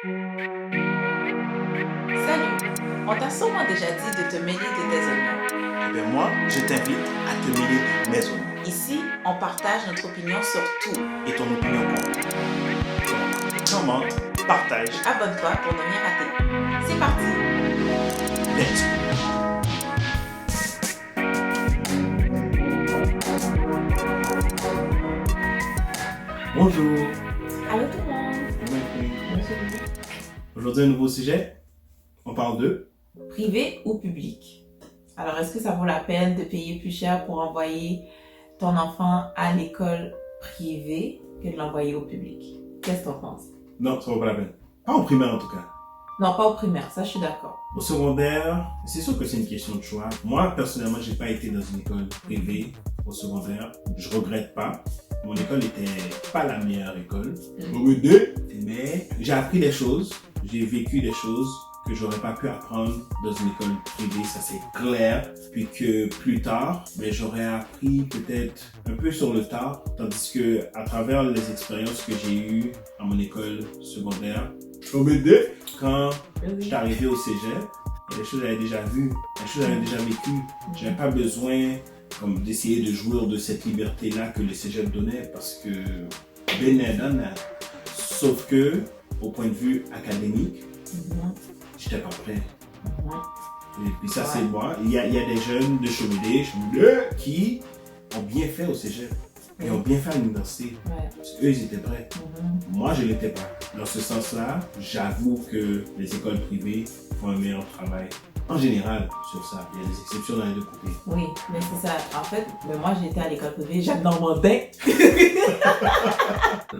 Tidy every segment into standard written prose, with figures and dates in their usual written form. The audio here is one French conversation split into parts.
Salut! On t'a sûrement déjà dit de te mêler de tes oignons. Eh bien moi, je t'invite à te mêler de mes oignons. Ici, on partage notre opinion sur tout. Et ton opinion compte. Donc, commente, partage, Abonne-toi pour ne rien rater. C'est parti! let's go. Bonjour. Allô tout le monde! Aujourd'hui, un nouveau sujet. On parle de... Privé ou public? Alors, est-ce que ça vaut la peine de payer plus cher pour envoyer ton enfant à l'école privée que de l'envoyer au public? Qu'est-ce que t'en penses? Non, ça vaut pas la peine. Pas en primaire en tout cas. Non, pas au primaire, ça je suis d'accord. Au secondaire, c'est sûr que c'est une question de choix. Moi, personnellement, j'ai pas été dans une école privée au secondaire. Je regrette pas. Mon école n'était pas la meilleure école. Mais j'ai appris des choses. J'ai vécu des choses que j'aurais pas pu apprendre dans une école privée, ça c'est clair. Puis que plus tard, mais j'aurais appris peut-être un peu sur le tard. Tandis que à travers les expériences que j'ai eues à mon école secondaire, quand je suis arrivé au cégep, il y a des choses que j'avais déjà vues, des choses que j'avais déjà vécues. J'avais pas besoin comme d'essayer de jouir de cette liberté-là que le cégep donnait parce que sauf que au point de vue académique, j'étais pas prêt. Et puis ça c'est moi. Il y a des jeunes de Chomedey qui ont bien fait au cégep et ont bien fait à l'université. Parce qu'eux ils étaient prêts. Moi je l'étais pas. Dans ce sens-là, j'avoue que les écoles privées font un meilleur travail. En général, sur ça, il y a des exceptions dans les deux côtés. Oui, mais c'est ça. En fait, moi j'étais à l'école privée, Jacques Normandin.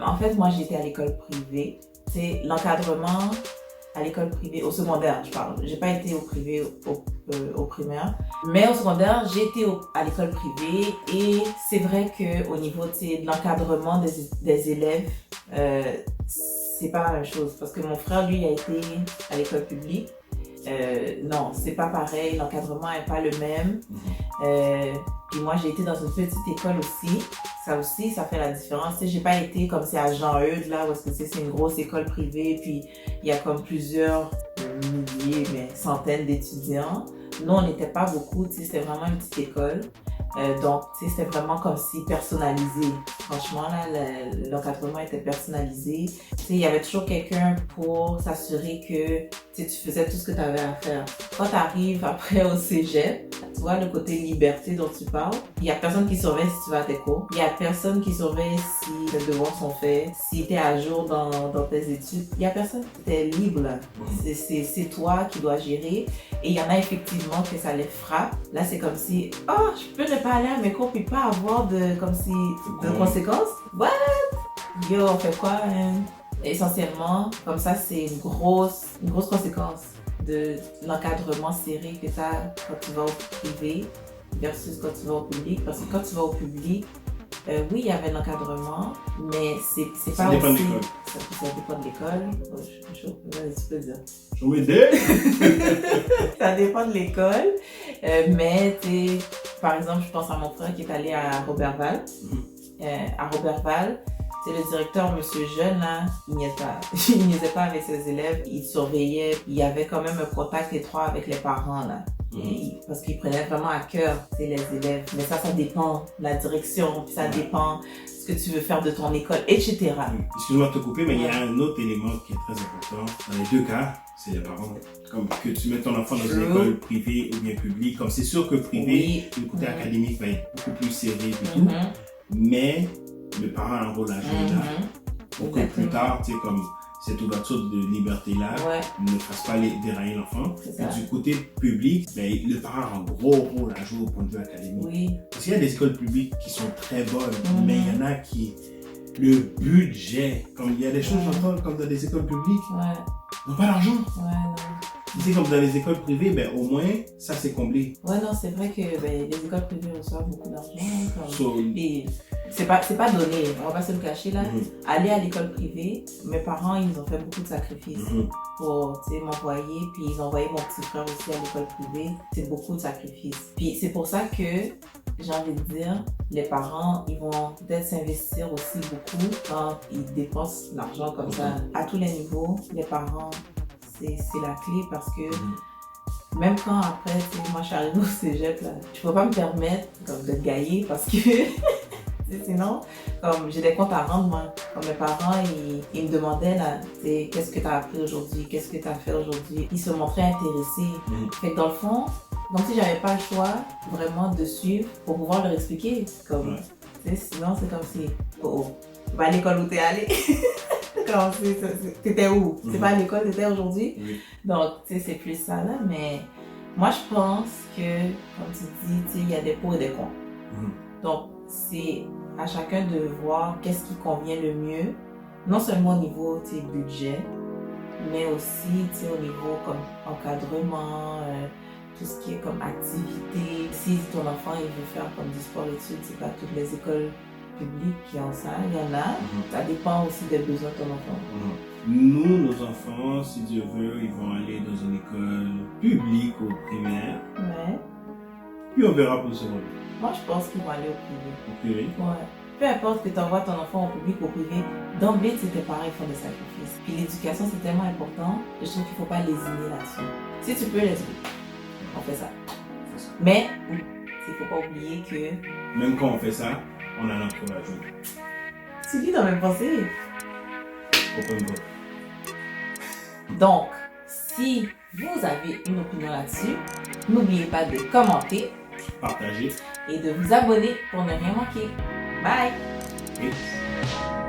En fait, moi j'étais à l'école privée. C'est l'encadrement à l'école privée, au secondaire, je parle. J'ai pas été au privé au primaire, mais au secondaire, j'ai été à l'école privée et c'est vrai que au niveau de l'encadrement des élèves, c'est pas la même chose parce que mon frère lui a été à l'école publique. Non, c'est pas pareil, l'encadrement est pas le même. Puis moi, j'ai été dans une petite école aussi. Ça aussi, ça fait la différence. Tu sais, j'ai pas été comme c'est à Jean-Eudes, là, où c'est une grosse école privée, puis il y a comme plusieurs milliers, mais centaines d'étudiants. Nous, on n'était pas beaucoup, tu sais, c'était vraiment une petite école. Donc, tu sais, c'était vraiment comme si personnalisé. Franchement, là, l'encadrement était personnalisé. Tu sais, il y avait toujours quelqu'un pour s'assurer que tu faisais tout ce que tu avais à faire. Quand tu arrives après au cégep, tu vois le côté liberté dont tu parles. Il y a personne qui surveille si tu vas à tes cours. Il y a personne qui surveille si tes devoirs sont faits, si tu es à jour dans tes études. Il y a personne. Tu es libre, là. C'est toi qui dois gérer. Et il y en a effectivement que ça les frappe. Là, c'est comme si, oh, je peux ne pas aller à mes cours puis pas avoir de conséquences. What? Yo, on fait quoi, hein? Essentiellement, comme ça, c'est une grosse conséquence de l'encadrement serré que tu as quand tu vas au privé versus quand tu vas au public. Parce que quand tu vas au public, oui, il y avait l'encadrement, mais c'est pas Ça dépend de aussi... l'école. Ça dépend de l'école. Tu peux dire. Ça dépend de l'école, mais tu sais, par exemple, je pense à mon frère qui est allé à Robertval. À Robertval, c'est le directeur, monsieur Jeune, là, il niaisait pas avec ses élèves, il surveillait, il y avait quand même un contact étroit avec les parents, là. Parce qu'il prenait vraiment à cœur, les élèves. Mais ça dépend de la direction, puis ça dépend ce que tu veux faire de ton école, etc. Excuse-moi de te couper, mais il y a un autre élément qui est très important. Dans les deux cas, c'est les parents. Comme que tu mets ton enfant dans une école privée ou bien publique. Comme c'est sûr que privé, le côté académique va être beaucoup plus serré et tout. Mais le parent a un rôle à jouer là. Pour que plus tard, tu sais, comme cette ouverture de liberté-là ne fasse pas dérailler l'enfant. Et du côté public, ben, le parent a un gros rôle à jouer au point de vue académique. Parce qu'il y a des écoles publiques qui sont très bonnes, mais il y en a qui... Le budget, comme il y a des choses, j'entends, comme dans des écoles publiques, n'ont pas d'argent. Tu sais, comme dans les écoles privées, ben, au moins, ça c'est comblé. Ouais, non, c'est vrai que les écoles privées reçoivent beaucoup d'argent. Et c'est pas donné, on va pas se le cacher là. Aller à l'école privée, mes parents, ils ont fait beaucoup de sacrifices pour m'envoyer. Puis ils ont envoyé mon petit frère aussi à l'école privée. C'est beaucoup de sacrifices. Puis c'est pour ça que j'ai envie de dire, les parents, ils vont peut-être s'investir aussi beaucoup quand ils dépensent l'argent comme ça. À tous les niveaux, les parents, c'est la clé parce que même quand après, moi je suis arrivée au cégep, là, je peux pas me permettre comme, de gailler parce que sinon, comme j'ai des comptes à rendre, moi. Comme mes parents, ils me demandaient, là, qu'est-ce que tu as appris aujourd'hui, qu'est-ce que tu as fait aujourd'hui. Ils se montraient intéressés. Fait que dans le fond, comme si j'avais pas le choix vraiment de suivre pour pouvoir leur expliquer. Comme, sinon, c'est comme si, va à l'école où t'es allé. T'étais où? C'est pas à l'école, t'étais aujourd'hui? Donc, c'est plus ça, là. Mais moi, je pense que, comme tu dis, il y a des pour et des contre. Donc, c'est à chacun de voir qu'est-ce qui convient le mieux, non seulement au niveau budget, mais aussi au niveau comme encadrement, tout ce qui est comme activité. Si ton enfant il veut faire comme du sport-études, c'est pas toutes les écoles publiques qui ont ça, il y en a. Ça dépend aussi des besoins de ton enfant. Nous, nos enfants, si Dieu veut, ils vont aller dans une école publique ou primaire. Ouais. Puis on verra pour le secondaire. Moi, je pense qu'ils vont aller au privé. Au privé? Ouais. Peu importe que tu envoies ton enfant au public ou au privé, d'emblée, tes parents ils font des sacrifices. Puis l'éducation, c'est tellement important que je trouve qu'il ne faut pas lésiner là-dessus. Si tu peux l'éduquer, on fait ça. Mais, il ne faut pas oublier que... Même quand on fait ça, on a l'encouragement. Tu lis dans mes pensées. Open book. Donc, si vous avez une opinion là-dessus, n'oubliez pas de commenter, partager et de vous abonner pour ne rien manquer. Bye! Peace.